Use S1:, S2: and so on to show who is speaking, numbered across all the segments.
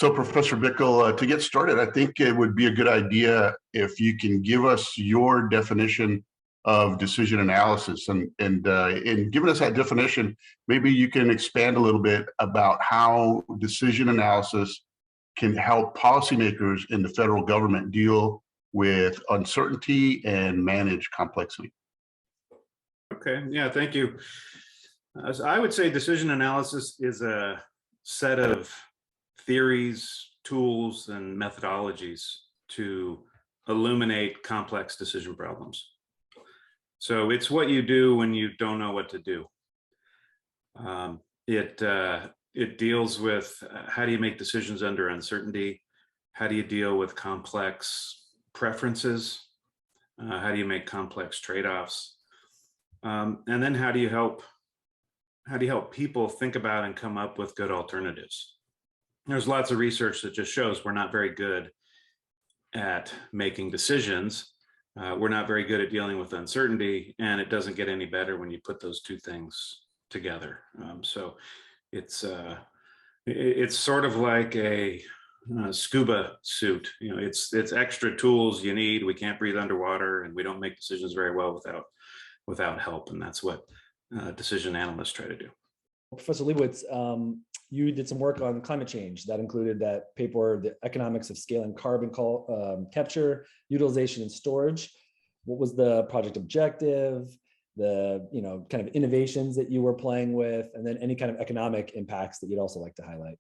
S1: So, Professor Bickle, to get started, I think it would be a good idea if you can give us your definition of decision analysis, and in giving us that definition, maybe you can expand a little bit about how decision analysis can help policymakers in the federal government deal with uncertainty and manage complexity.
S2: Okay, yeah, thank you. So I would say decision analysis is a set of theories, tools, and methodologies to illuminate complex decision problems. So it's what you do when you don't know what to do. It deals with how do you make decisions under uncertainty? How do you deal with complex preferences? How do you make complex trade-offs? And then how do you help people think about and come up with good alternatives? There's lots of research that just shows we're not very good at making decisions. We're not very good at dealing with uncertainty, and it doesn't get any better when you put those two things together. So it's sort of like a scuba suit. You know, it's extra tools you need. We can't breathe underwater, and we don't make decisions very well without help, and that's what decision analysts try to do.
S3: Professor Leibowitz, you did some work on climate change. That included that paper, The Economics of Scaling Carbon Capture, Utilization and Storage. What was the project objective, the kind of innovations that you were playing with, and then any kind of economic impacts that you'd also like to highlight?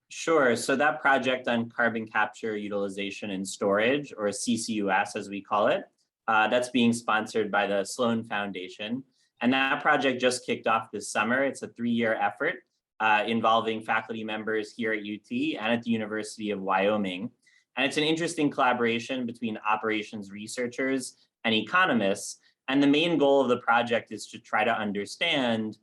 S4: Sure. So that project on carbon capture, utilization, and storage, or CCUS as we call it, that's being sponsored by the Sloan Foundation. And that project just kicked off this summer. It's a 3-year effort involving faculty members here at UT and at the University of Wyoming. And it's an interesting collaboration between operations researchers and economists. And the main goal of the project is to try to understand,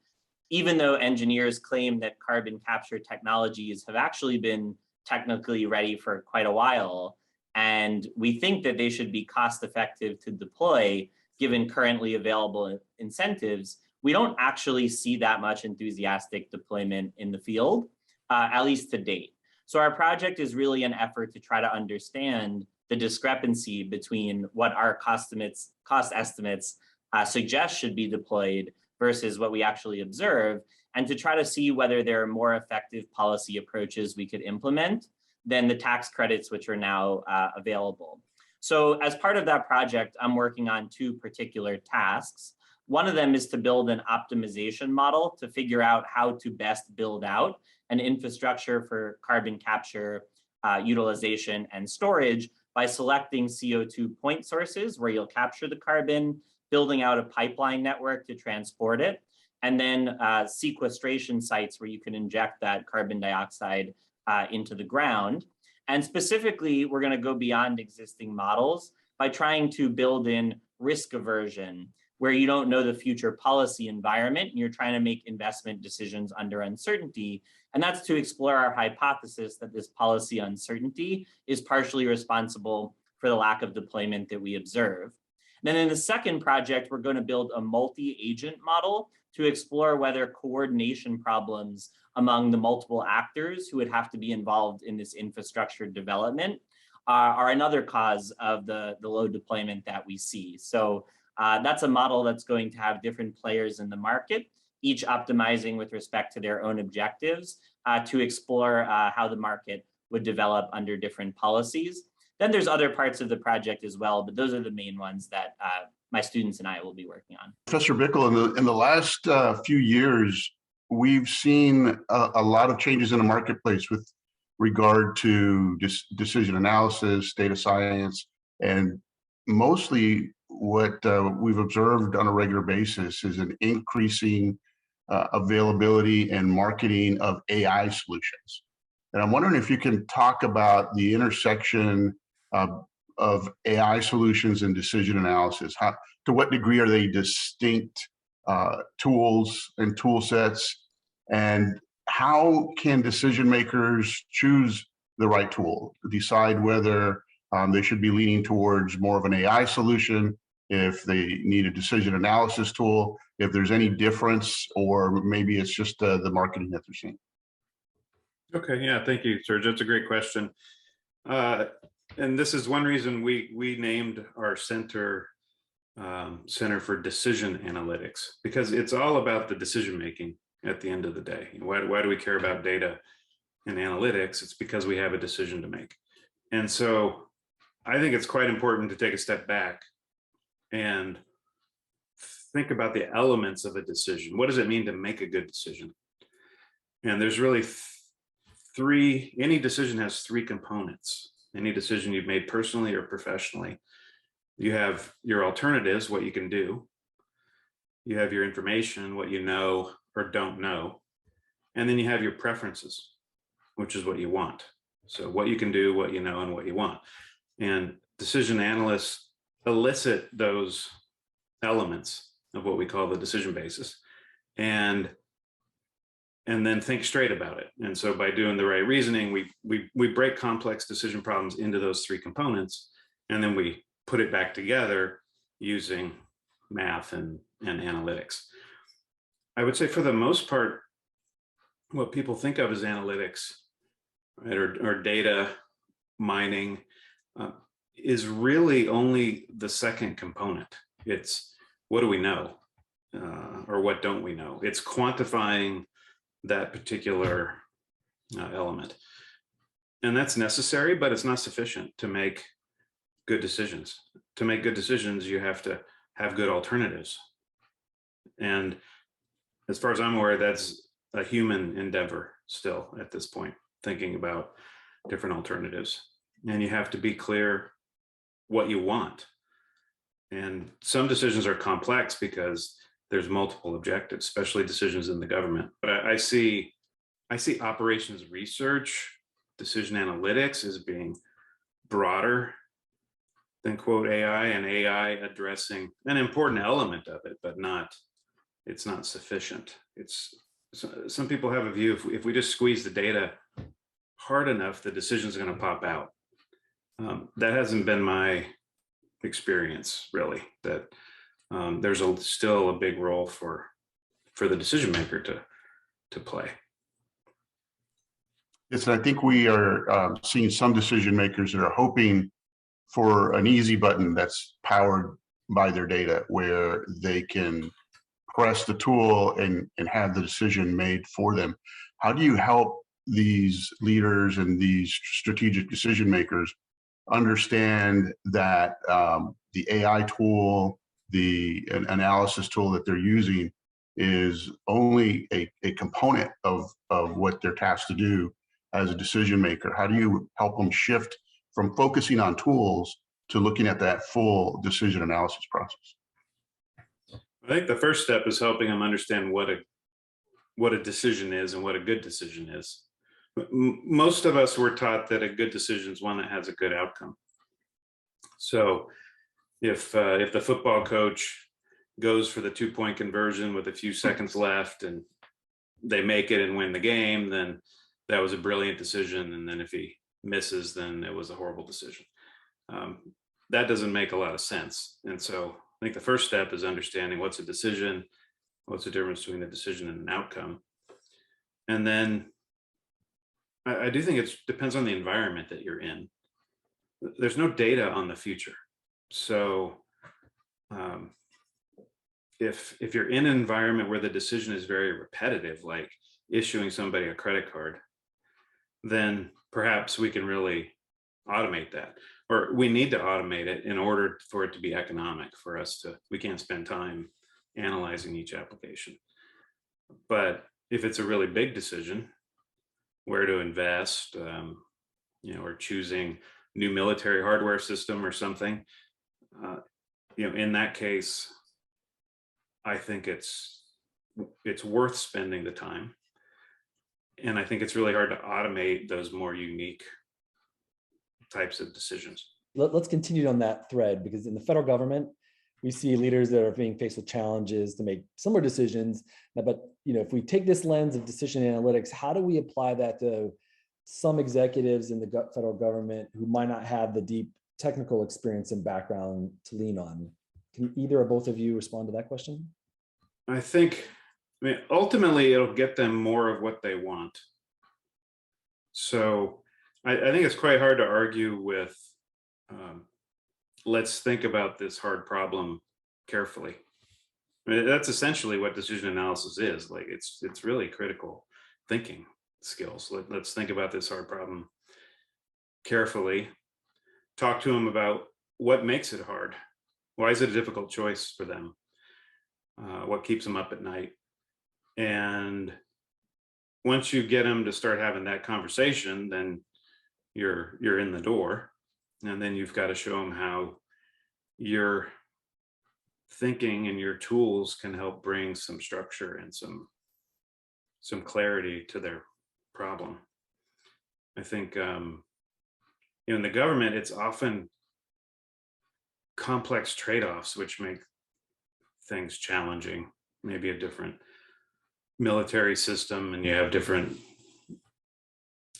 S4: even though engineers claim that carbon capture technologies have actually been technically ready for quite a while, and we think that they should be cost effective to deploy given currently available incentives, we don't actually see that much enthusiastic deployment in the field, at least to date. So our project is really an effort to try to understand the discrepancy between what our cost estimates suggest should be deployed versus what we actually observe, and to try to see whether there are more effective policy approaches we could implement than the tax credits which are now available. So as part of that project, I'm working on 2 particular tasks. One of them is to build an optimization model to figure out how to best build out an infrastructure for carbon capture, utilization, and storage by selecting CO2 point sources where you'll capture the carbon, building out a pipeline network to transport it, and then sequestration sites where you can inject that carbon dioxide into the ground. And specifically, we're going to go beyond existing models by trying to build in risk aversion, where you don't know the future policy environment and you're trying to make investment decisions under uncertainty. And that's to explore our hypothesis that this policy uncertainty is partially responsible for the lack of deployment that we observe. Then in the second project, we're going to build a multi-agent model to explore whether coordination problems among the multiple actors who would have to be involved in this infrastructure development are another cause of the low deployment that we see. So that's a model that's going to have different players in the market, each optimizing with respect to their own objectives to explore how the market would develop under different policies. Then there's other parts of the project as well, but those are the main ones that my students and I will be working on.
S1: Professor Bickle, in the last few years, we've seen a lot of changes in the marketplace with regard to decision analysis, data science, and mostly what we've observed on a regular basis is an increasing availability and marketing of AI solutions. And I'm wondering if you can talk about the intersection of AI solutions and decision analysis. To what degree are they distinct tools and tool sets? And how can decision makers choose the right tool, decide whether they should be leaning towards more of an AI solution, if they need a decision analysis tool, if there's any difference, or maybe it's just the marketing that they're seeing?
S2: Okay, yeah, thank you, Serge. That's a great question. And this is one reason we named our center Center for Decision Analytics, because it's all about the decision making at the end of the day. Why do we care about data and analytics? It's because we have a decision to make. And so I think it's quite important to take a step back and think about the elements of a decision. What does it mean to make a good decision? And there's really three, any decision has three components. Any decision you've made personally or professionally. You have your alternatives, what you can do. You have your information, what you know or don't know. And then you have your preferences, which is what you want. So what you can do, what you know, and what you want. And decision analysts elicit those elements of what we call the decision basis, and then think straight about it. And so by doing the right reasoning, we break complex decision problems into those three components, and then we put it back together using math and analytics. I would say for the most part, what people think of as analytics, right, or data mining, is really only the second component. It's what do we know, or what don't we know? It's quantifying that particular element. And that's necessary, but it's not sufficient to make good decisions. To make good decisions, you have to have good alternatives. And as far as I'm aware, that's a human endeavor still at this point, thinking about different alternatives. And you have to be clear what you want. And some decisions are complex because there's multiple objectives, especially decisions in the government. But I see operations research, decision analytics as being broader than quote AI, and AI addressing an important element of it, but it's not sufficient. Some people have a view, if we just squeeze the data hard enough, the decision's going to pop out. That hasn't been my experience, really, that there's still a big role for the decision maker to play.
S1: Yes, and I think we are seeing some decision makers that are hoping for an easy button that's powered by their data, where they can press the tool and have the decision made for them. How do you help these leaders and these strategic decision makers understand that the AI tool, the analysis tool that they're using is only a component of what they're tasked to do as a decision maker? How do you help them shift from focusing on tools to looking at that full decision analysis process?
S2: I think the first step is helping them understand what a decision is and what a good decision is. Most of us were taught that a good decision is one that has a good outcome. So if the football coach goes for the 2-point conversion with a few seconds left and they make it and win the game, then that was a brilliant decision. And then if he misses, then it was a horrible decision. That doesn't make a lot of sense. And so I think the first step is understanding what's a decision, what's the difference between a decision and an outcome. And then I do think it depends on the environment that you're in. There's no data on the future. So if you're in an environment where the decision is very repetitive, like issuing somebody a credit card, then perhaps we can really automate that, or we need to automate it in order for it to be economic for us we can't spend time analyzing each application. But if it's a really big decision, where to invest, or choosing new military hardware system or something, in that case, I think it's worth spending the time. And I think it's really hard to automate those more unique types of decisions.
S3: Let's continue on that thread, because in the federal government, we see leaders that are being faced with challenges to make similar decisions. But if we take this lens of decision analytics, how do we apply that to some executives in the federal government who might not have the deep technical experience and background to lean on? Can either or both of you respond to that question?
S2: I mean, ultimately, it'll get them more of what they want. So I think it's quite hard to argue with, let's think about this hard problem carefully. I mean, that's essentially what decision analysis is. Like it's really critical thinking skills. Let's think about this hard problem carefully. Talk to them about what makes it hard. Why is it a difficult choice for them? What keeps them up at night? And once you get them to start having that conversation, then you're in the door, and then you've got to show them how your thinking and your tools can help bring some structure and some clarity to their problem. I think in the government, it's often complex trade-offs which make things challenging. Maybe a different military system, and you have different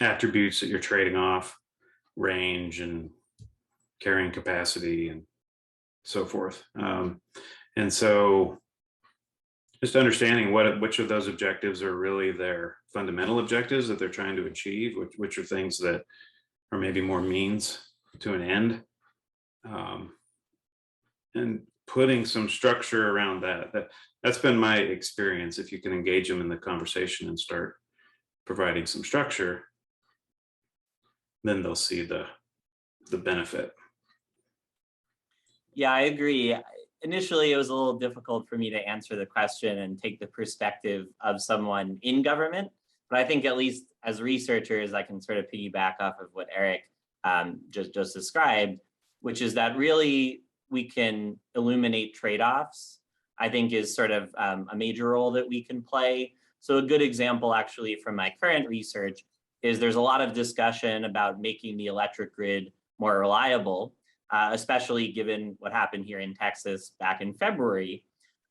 S2: attributes that you're trading off, range and carrying capacity and so forth. And so just understanding which of those objectives are really their fundamental objectives that they're trying to achieve, which are things that are maybe more means to an end, and putting some structure around that's been my experience. If you can engage them in the conversation and start providing some structure, then they'll see the benefit.
S4: Yeah, I agree. Initially, it was a little difficult for me to answer the question and take the perspective of someone in government. But I think at least as researchers, I can sort of piggyback off of what Eric just described, which is that really we can illuminate trade-offs, I think is sort of a major role that we can play. So a good example actually from my current research is there's a lot of discussion about making the electric grid more reliable, especially given what happened here in Texas back in February.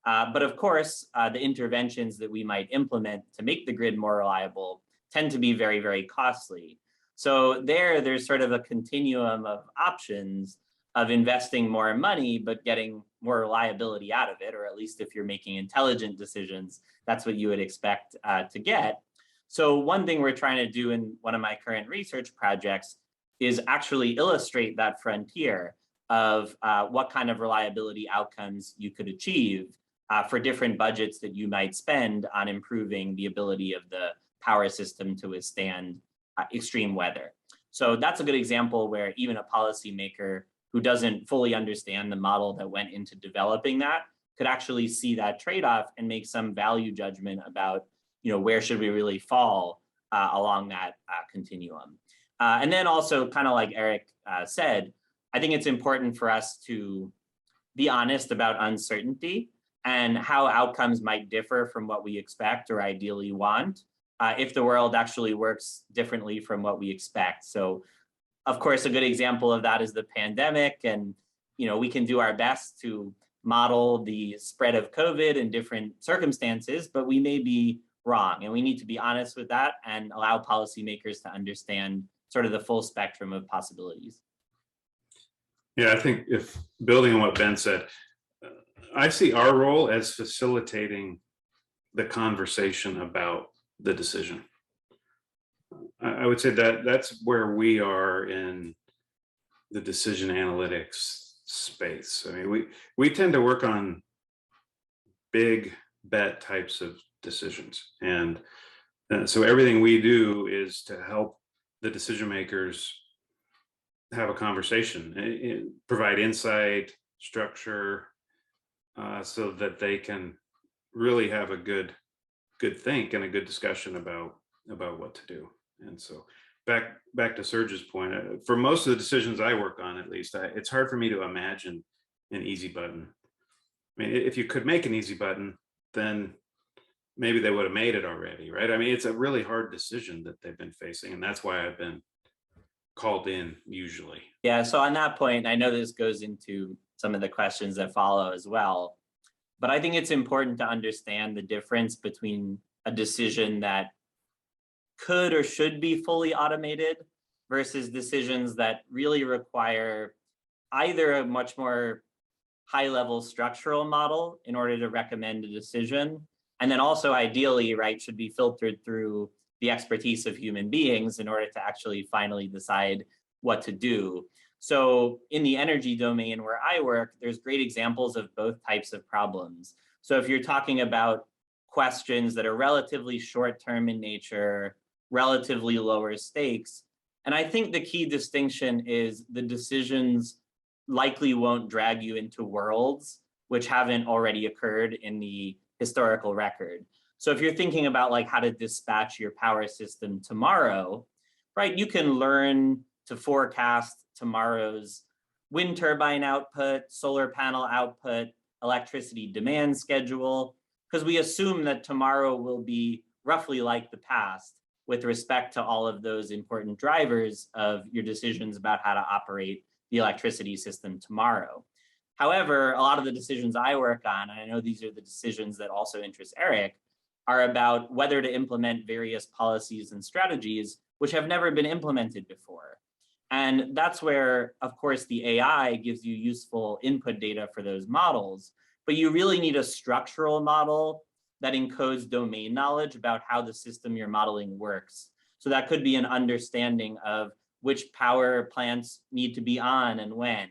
S4: But of course, the interventions that we might implement to make the grid more reliable tend to be very, very costly. So there's sort of a continuum of options of investing more money, but getting more reliability out of it, or at least if you're making intelligent decisions, that's what you would expect to get. So one thing we're trying to do in one of my current research projects is actually illustrate that frontier of what kind of reliability outcomes you could achieve for different budgets that you might spend on improving the ability of the power system to withstand extreme weather. So that's a good example where even a policymaker who doesn't fully understand the model that went into developing that could actually see that trade-off and make some value judgment about, where should we really fall along that continuum. And then also, kind of like Eric said, I think it's important for us to be honest about uncertainty and how outcomes might differ from what we expect or ideally want if the world actually works differently from what we expect. So of course, a good example of that is the pandemic. And, we can do our best to model the spread of COVID in different circumstances, but we may be wrong. And we need to be honest with that and allow policymakers to understand sort of the full spectrum of possibilities.
S2: Yeah, I think if building on what Ben said, I see our role as facilitating the conversation about the decision. I would say that that's where we are in the decision analytics space. I mean, we tend to work on big bet types of decisions. And so everything we do is to help the decision makers have a conversation, provide insight, structure, so that they can really have a good think and a good discussion about what to do. And so back to Serge's point, for most of the decisions I work on, at least, it's hard for me to imagine an easy button. I mean, if you could make an easy button, then maybe they would have made it already, right? I mean, it's a really hard decision that they've been facing, and that's why I've been called in usually.
S4: Yeah, so on that point, I know this goes into some of the questions that follow as well, but I think it's important to understand the difference between a decision that could or should be fully automated versus decisions that really require either a much more high-level structural model in order to recommend a decision, and then also ideally, right, should be filtered through the expertise of human beings in order to actually finally decide what to do. So in the energy domain where I work, there's great examples of both types of problems. So if you're talking about questions that are relatively short-term in nature, relatively lower stakes, and I think the key distinction is the decisions likely won't drag you into worlds which haven't already occurred in the historical record. So if you're thinking about like how to dispatch your power system tomorrow, right, you can learn to forecast tomorrow's wind turbine output, solar panel output, electricity demand schedule, because we assume that tomorrow will be roughly like the past with respect to all of those important drivers of your decisions about how to operate the electricity system tomorrow. However, a lot of the decisions I work on, and I know these are the decisions that also interest Eric, are about whether to implement various policies and strategies which have never been implemented before. And that's where, of course, the AI gives you useful input data for those models, but you really need a structural model that encodes domain knowledge about how the system you're modeling works. So that could be an understanding of which power plants need to be on and when,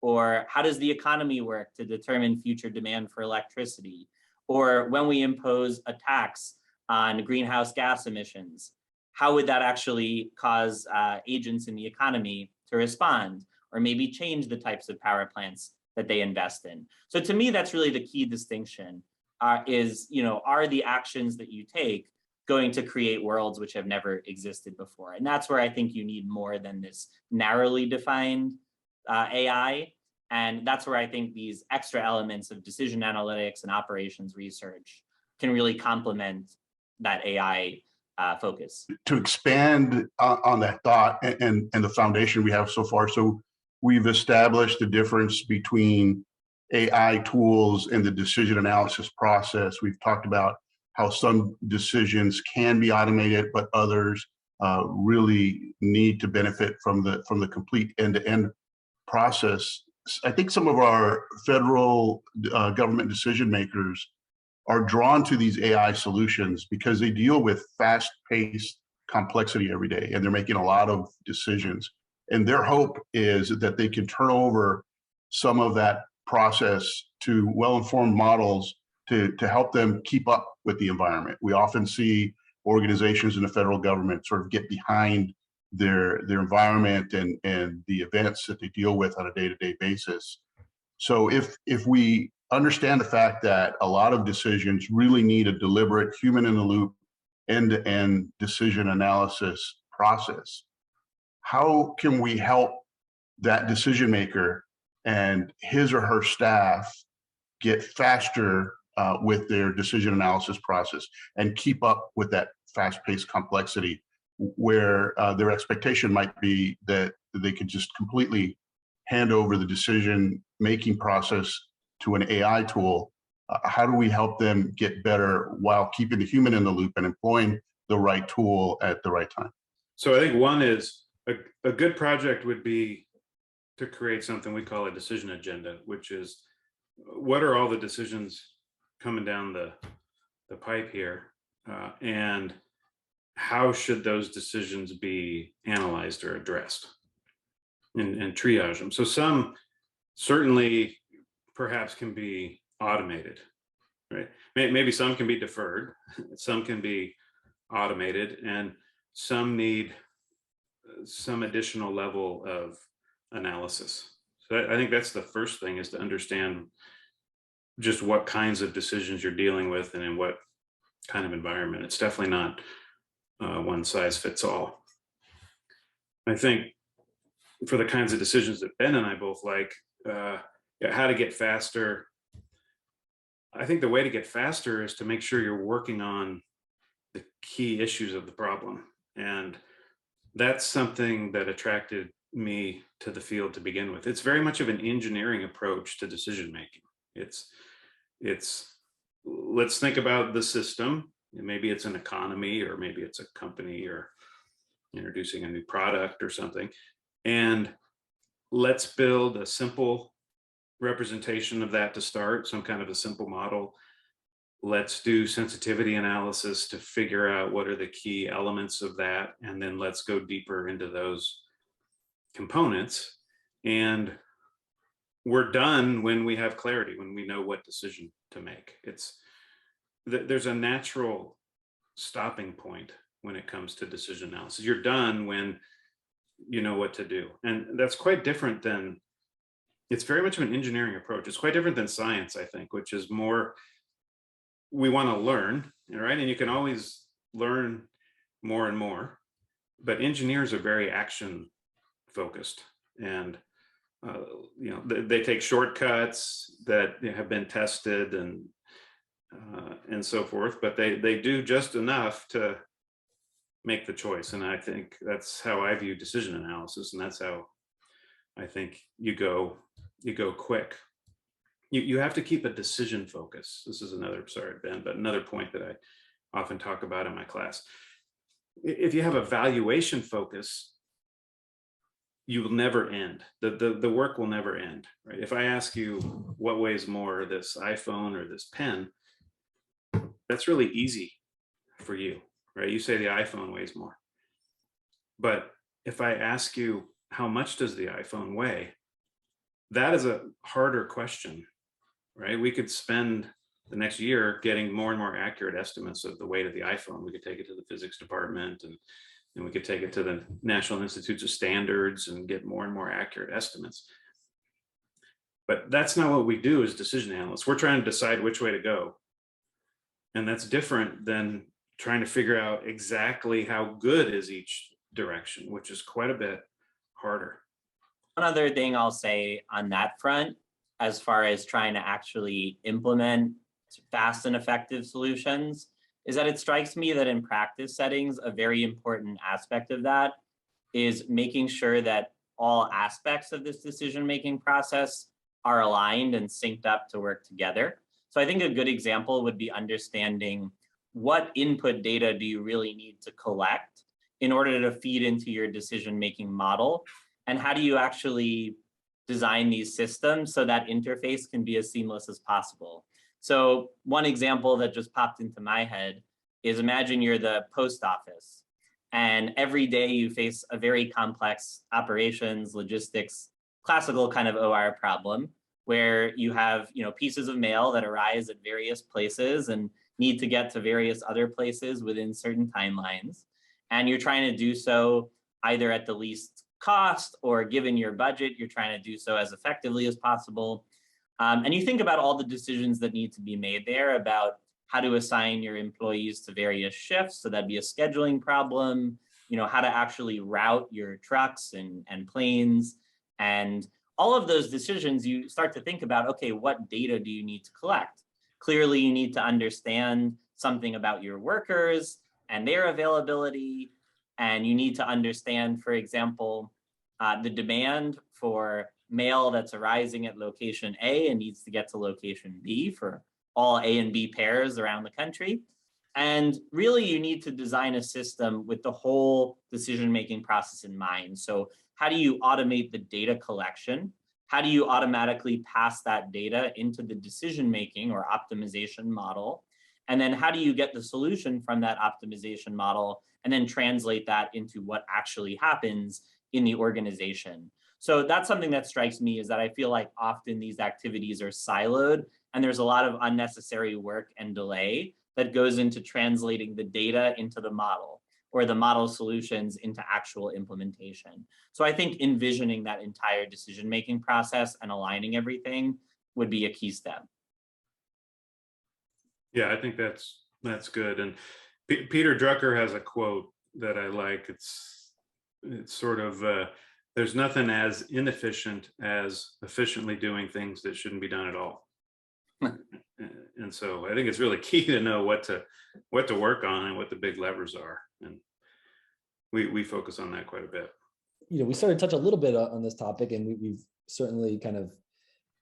S4: or how does the economy work to determine future demand for electricity, or when we impose a tax on greenhouse gas emissions, how would that actually cause agents in the economy to respond, or maybe change the types of power plants that they invest in? So to me, that's really the key distinction. Is, are the actions that you take going to create worlds which have never existed before? And that's where I think you need more than this narrowly defined AI. And that's where I think these extra elements of decision analytics and operations research can really complement that AI focus.
S1: To expand on that thought and the foundation we have so far. So we've established the difference between AI tools and the decision analysis process. We've talked about how some decisions can be automated, but others really need to benefit from the complete end-to-end process. I think some of our federal government decision makers are drawn to these AI solutions because they deal with fast-paced complexity every day, and they're making a lot of decisions. And their hope is that they can turn over some of that process to well-informed models to help them keep up with the environment. We often see organizations in the federal government sort of get behind their environment and the events that they deal with on a day-to-day basis. So if we understand the fact that a lot of decisions really need a deliberate human-in-the-loop end-to-end decision analysis process, how can we help that decision maker and his or her staff get faster with their decision analysis process and keep up with that fast-paced complexity, where their expectation might be that they could just completely hand over the decision-making process to an AI tool? How do we help them get better while keeping the human in the loop and employing the right tool at the right time?
S2: So I think one is a good project would be to create something we call a decision agenda, which is what are all the decisions coming down the pipe here, and how should those decisions be analyzed or addressed, and triage them. So some certainly perhaps can be automated, right? Maybe some can be deferred, some can be automated, and some need some additional level of analysis. So I think that's the first thing, is to understand just what kinds of decisions you're dealing with and in what kind of environment. It's definitely not one size fits all. I think for the kinds of decisions that Ben and I both like, how to get faster. I think the way to get faster is to make sure you're working on the key issues of the problem. And that's something that attracted me to the field to begin with. It's very much of an engineering approach to decision making. It's let's think about the system. Maybe it's an economy, or maybe it's a company, or introducing a new product or something. And let's build a simple representation of that to start, some kind of a simple model. let's do sensitivity analysis to figure out what are the key elements of that, and then let's go deeper into those components. And we're done when we have clarity, when we know what decision to make. There's a natural stopping point when it comes to decision analysis. You're done when you know what to do. And that's quite different than, it's very much of an engineering approach. It's quite different than science, I think, which is more, we want to learn, right? And you can always learn more and more, but engineers are very action focused, and they take shortcuts that have been tested and so forth, but they do just enough to make the choice. And I think that's how I view decision analysis, and that's how I think you go quick. You have to keep a decision focus. This is another, sorry, Ben, but another point that I often talk about in my class. If you have a valuation focus, you will never end. The work will never end, right? If I ask you what weighs more, this iPhone or this pen, that's really easy for you, right? You say the iPhone weighs more. But if I ask you, how much does the iPhone weigh? That is a harder question, right? We could spend the next year getting more and more accurate estimates of the weight of the iPhone. We could take it to the physics department, and we could take it to the National Institutes of Standards and get more and more accurate estimates. But that's not what we do as decision analysts. We're trying to decide which way to go. And that's different than trying to figure out exactly how good is each direction, which is quite a bit harder.
S4: One other thing I'll say on that front, as far as trying to actually implement fast and effective solutions, is that it strikes me that in practice settings, a very important aspect of that is making sure that all aspects of this decision-making process are aligned and synced up to work together. So I think a good example would be understanding what input data do you really need to collect in order to feed into your decision-making model, and how do you actually design these systems so that interface can be as seamless as possible. So one example that just popped into my head is, imagine you're the post office, and every day you face a very complex operations, logistics, classical kind of OR problem, where you have pieces of mail that arise at various places and need to get to various other places within certain timelines. And you're trying to do so either at the least cost, or given your budget, you're trying to do so as effectively as possible. And you think about all the decisions that need to be made there about how to assign your employees to various shifts. So that'd be a scheduling problem, how to actually route your trucks and planes. And all of those decisions, you start to think about, okay, what data do you need to collect? Clearly, you need to understand something about your workers and their availability. And you need to understand, for example, the demand for mail that's arising at location A and needs to get to location B for all A and B pairs around the country. And really, you need to design a system with the whole decision-making process in mind. So how do you automate the data collection? How do you automatically pass that data into the decision-making or optimization model? And then how do you get the solution from that optimization model and then translate that into what actually happens in the organization? So that's something that strikes me, is that I feel like often these activities are siloed, and there's a lot of unnecessary work and delay that goes into translating the data into the model, or the model solutions into actual implementation. So I think envisioning that entire decision-making process and aligning everything would be a key step.
S2: Yeah, I think that's good. And Peter Drucker has a quote that I like. It's sort of, there's nothing as inefficient as efficiently doing things that shouldn't be done at all. And so I think it's really key to know what to work on and what the big levers are. And we focus on that quite a bit.
S3: We started to touch a little bit on this topic, and we've certainly kind of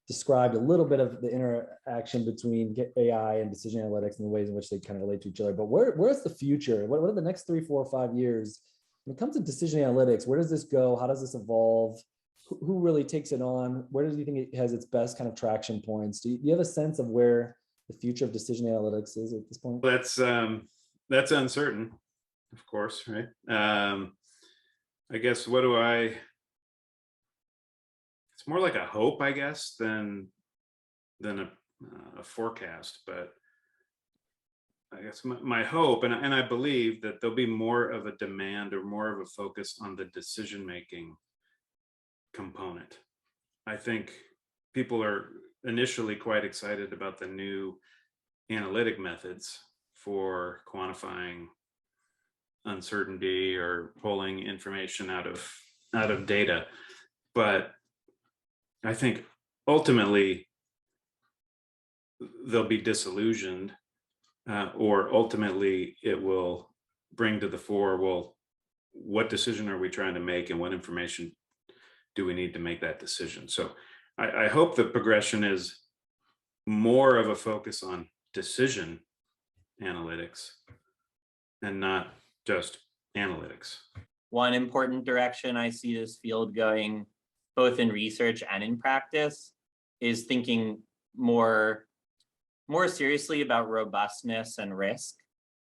S3: described a little bit of the interaction between AI and decision analytics and the ways in which they kind of relate to each other. But where's the future? What are the next 3, 4, 5 years when it comes to decision analytics? Where does this go? How does this evolve? Who really takes it on? Where do you think it has its best kind of traction points? Do you have a sense of where the future of decision analytics is at this point?
S2: That's uncertain, of course, right? I guess it's more like a hope, I guess, than a forecast. But I guess my hope, and I believe that there'll be more of a demand or more of a focus on the decision-making component. I think people are initially quite excited about the new analytic methods for quantifying uncertainty or pulling information out of data. But I think ultimately they'll be disillusioned, or ultimately it will bring to the fore, well, what decision are we trying to make and what information do we need to make that decision? So I hope the progression is more of a focus on decision analytics and not just analytics.
S4: One important direction I see this field going, both in research and in practice, is thinking more seriously about robustness and risk,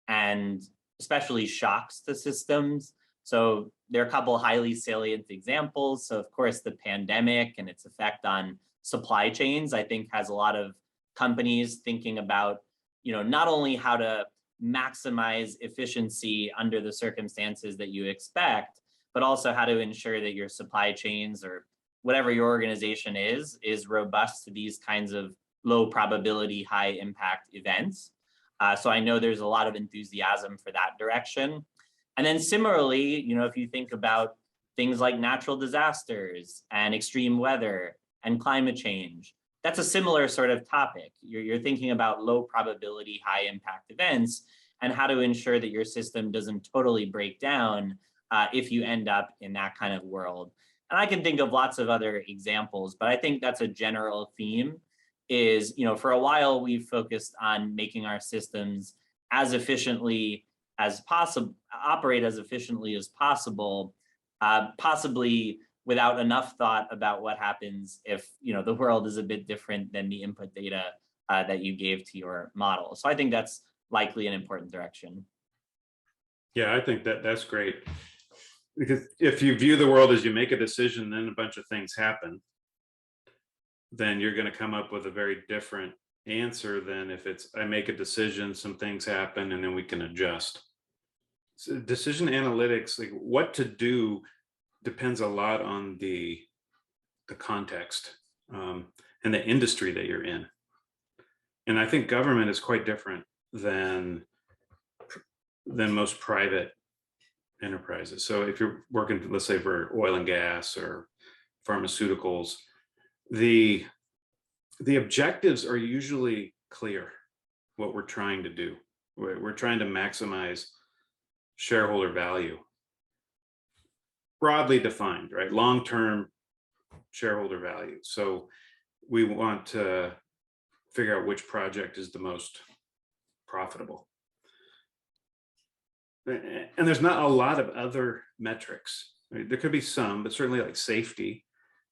S4: and especially shocks to systems. So there are a couple highly salient examples. So of course, the pandemic and its effect on supply chains, I think, has a lot of companies thinking about, not only how to maximize efficiency under the circumstances that you expect, but also how to ensure that your supply chains or whatever your organization is robust to these kinds of low probability, high impact events. So I know there's a lot of enthusiasm for that direction. And then similarly, if you think about things like natural disasters and extreme weather and climate change, that's a similar sort of topic. You're thinking about low probability, high impact events and how to ensure that your system doesn't totally break down if you end up in that kind of world. And I can think of lots of other examples, but I think that's a general theme is, for a while we've focused on making our systems as efficiently as possible, operate as efficiently as possible, possibly without enough thought about what happens if the world is a bit different than the input data that you gave to your model. So I think that's likely an important direction.
S2: Yeah, I think that's great. Because if you view the world as you make a decision, then a bunch of things happen, then you're going to come up with a very different answer than if it's I make a decision, some things happen, and then we can adjust. So decision analytics, like what to do, depends a lot on the context and the industry that you're in. And I think government is quite different than most private enterprises. So if you're working, let's say, for oil and gas or pharmaceuticals, the objectives are usually clear. What we're trying to do, we're trying to maximize shareholder value, broadly defined, right? Long-term shareholder value. So we want to figure out which project is the most profitable. And there's not a lot of other metrics. Right? There could be some, but certainly like safety,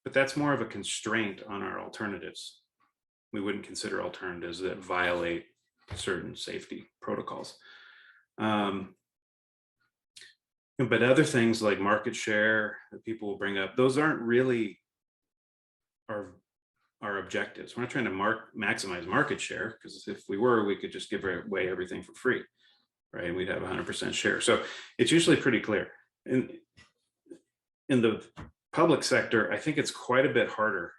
S2: but that's more of a constraint on our alternatives. We wouldn't consider alternatives that violate certain safety protocols. But other things like market share that people will bring up, those aren't really our objectives. We're not trying to maximize market share, because if we were, we could just give away everything for free, right? And we'd have 100% share. So it's usually pretty clear. In the public sector, I think it's quite a bit harder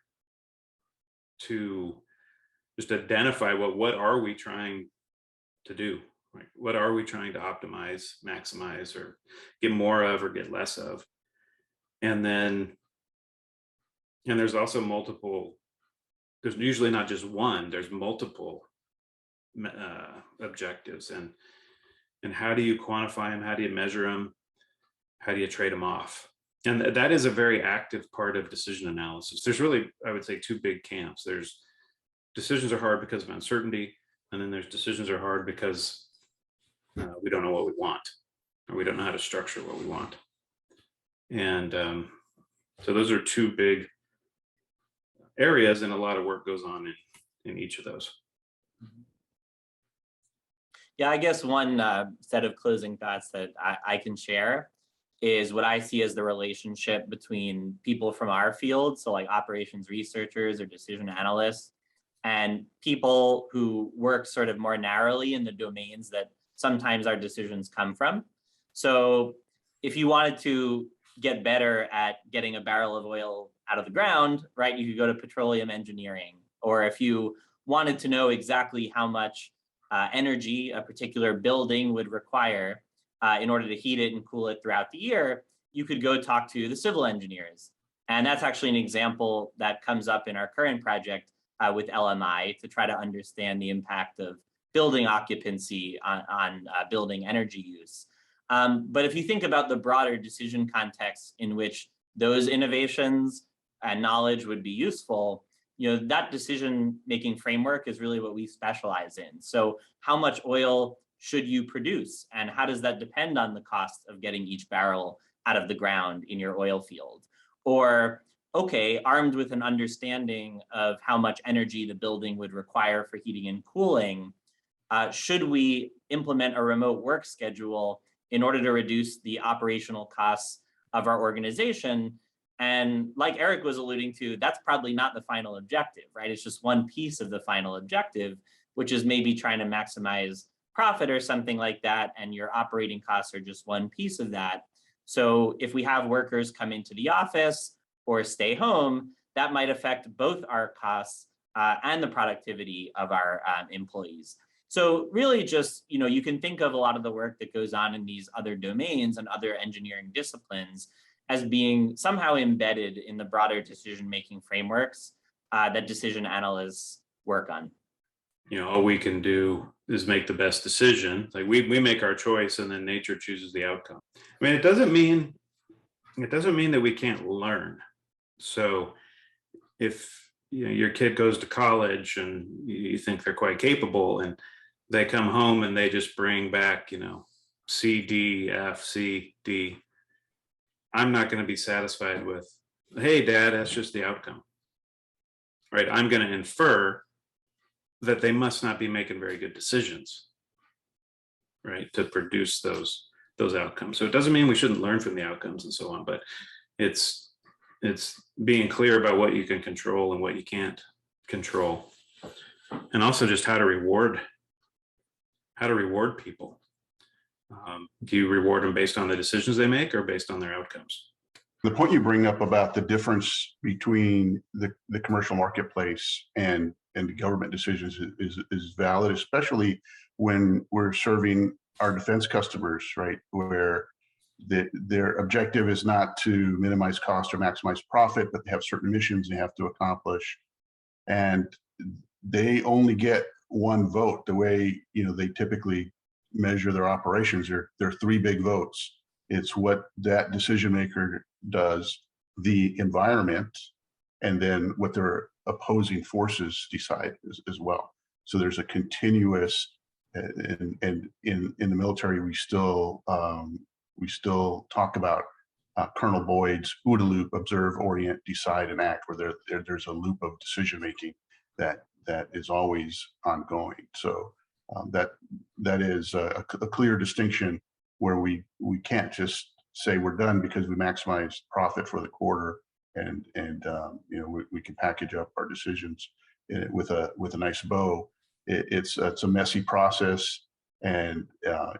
S2: to just identify what are we trying to do? Right? What are we trying to optimize, maximize, or get more of or get less of? And there's also multiple, there's usually not just one, there's multiple objectives. And how do you quantify them? How do you measure them? How do you trade them off? And that is a very active part of decision analysis. There's really, I would say, two big camps. There's decisions are hard because of uncertainty, and then there's decisions are hard because we don't know what we want, or we don't know how to structure what we want. And so those are two big areas, and a lot of work goes on in each of those.
S4: Yeah, I guess one set of closing thoughts that I can share is what I see as the relationship between people from our field, so like operations researchers or decision analysts, and people who work sort of more narrowly in the domains that sometimes our decisions come from. So if you wanted to get better at getting a barrel of oil out of the ground, right, you could go to petroleum engineering. Or if you wanted to know exactly how much energy a particular building would require in order to heat it and cool it throughout the year, you could go talk to the civil engineers. And that's actually an example that comes up in our current project with LMI to try to understand the impact of building occupancy on building energy use. But if you think about the broader decision context in which those innovations and knowledge would be useful, that decision-making framework is really what we specialize in. So how much oil should you produce? And how does that depend on the cost of getting each barrel out of the ground in your oil field? Or, okay, armed with an understanding of how much energy the building would require for heating and cooling, should we implement a remote work schedule in order to reduce the operational costs of our organization? And like Eric was alluding to, that's probably not the final objective, right? It's just one piece of the final objective, which is maybe trying to maximize profit or something like that. And your operating costs are just one piece of that. So if we have workers come into the office or stay home, that might affect both our costs and the productivity of our employees. So really just, you can think of a lot of the work that goes on in these other domains and other engineering disciplines as being somehow embedded in the broader decision-making frameworks that decision analysts work on.
S2: All we can do is make the best decision. Like we make our choice and then nature chooses the outcome. I mean, it doesn't mean that we can't learn. So if your kid goes to college and you think they're quite capable and they come home and they just bring back, C, D, F, C, D, I'm not going to be satisfied with, hey, Dad, that's just the outcome, right? I'm going to infer that they must not be making very good decisions, right, to produce those outcomes. So it doesn't mean we shouldn't learn from the outcomes and so on, but it's being clear about what you can control and what you can't control, and also just how to reward people. Do you reward them based on the decisions they make or based on their outcomes?
S1: The point you bring up about the difference between the commercial marketplace and the government decisions is valid, especially when we're serving our defense customers, right? Where their objective is not to minimize cost or maximize profit, but they have certain missions they have to accomplish. And they only get one vote. The way they typically measure their operations, there are three big votes. It's what that decision maker does, the environment, and then what their opposing forces decide as well. So there's a continuous, and in the military, we still talk about Colonel Boyd's OODA loop: observe, orient, decide, and act, where there's a loop of decision making that is always ongoing. So that is a clear distinction where we can't just say we're done because we maximize profit for the quarter, and we can package up our decisions with a nice bow. It's a messy process, and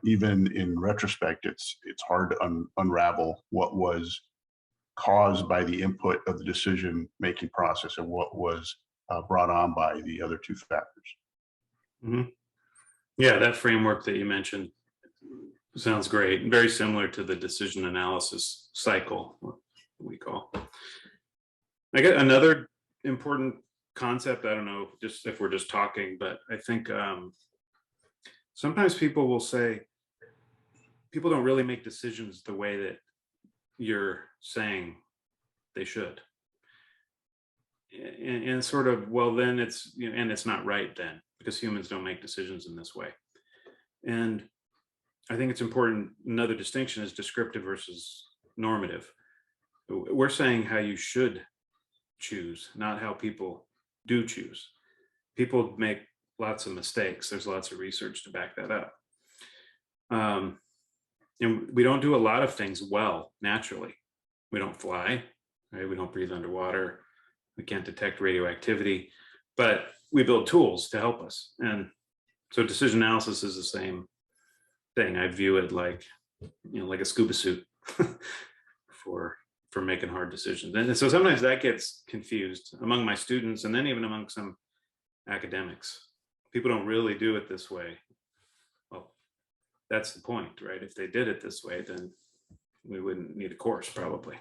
S1: even in retrospect, it's hard to unravel what was caused by the input of the decision making process and what was brought on by the other two factors.
S2: Mm-hmm. Yeah, that framework that you mentioned sounds great. Very similar to the decision analysis cycle, what we call. I get another important concept. I don't know just if we're just talking, but I think sometimes people will say people don't really make decisions the way that you're saying they should. And sort of, well, then it's, and it's not right then, because humans don't make decisions in this way. And I think it's important. Another distinction is descriptive versus normative. We're saying how you should choose, not how people do choose. People make lots of mistakes. There's lots of research to back that up. we don't do a lot of things well naturally. We don't fly, right? We don't breathe underwater. We can't detect radioactivity, but we build tools to help us. And so decision analysis is the same thing. I view it like, like a scuba suit for making hard decisions. And so sometimes that gets confused among my students, and then even among some academics. People don't really do it this way. Well, that's the point, right? If they did it this way, then we wouldn't need a course probably.